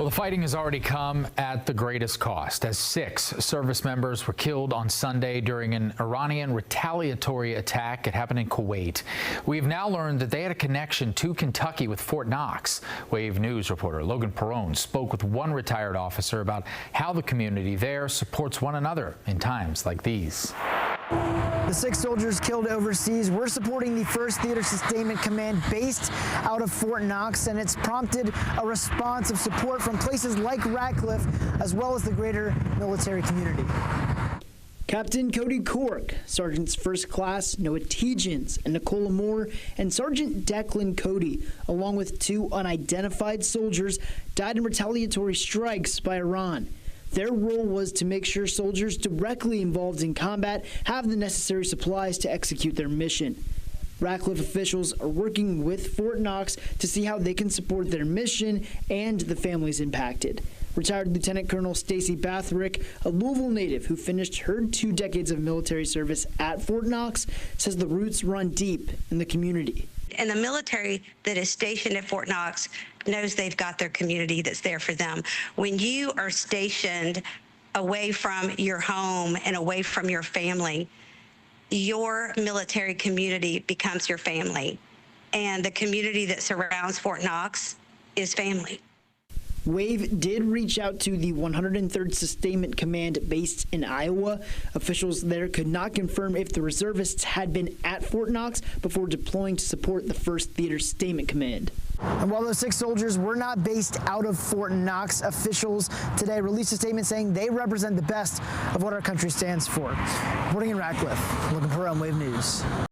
Well, the fighting has already come at the greatest cost, as 6 service members were killed on Sunday during an Iranian retaliatory attack. It happened in Kuwait. We have now learned that they had a connection to Kentucky with Fort Knox. Wave News reporter Logan Perrone spoke with one retired officer about how the community there supports one another in times like these. The 6 soldiers killed overseas were supporting the 1st Theater Sustainment Command based out of Fort Knox, and it's prompted a response of support from places like Radcliffe as well as the greater military community. Captain Cody Cork, Sergeants First Class Noah Tegens and Nicola Moore, and Sergeant Declan Cody, along with 2 unidentified soldiers, died in retaliatory strikes by Iran. Their role was to make sure soldiers directly involved in combat have the necessary supplies to execute their mission. Radcliffe officials are working with Fort Knox to see how they can support their mission and the families impacted. Retired Lieutenant Colonel Stacy Bathrick, a Louisville native who finished her 2 decades of military service at Fort Knox, says the roots run deep in the community. And the military that is stationed at Fort Knox knows they've got their community that's there for them. When you are stationed away from your home and away from your family, your military community becomes your family. And the community that surrounds Fort Knox is family. Wave did reach out to the 103rd Sustainment Command based in Iowa. Officials there could not confirm if the reservists had been at Fort Knox before deploying to support the 1st Theater Sustainment Command. And while those 6 soldiers were not based out of Fort Knox, officials today released a statement saying they represent the best of what our country stands for. Reporting in Radcliffe, Logan Perrone, Wave News.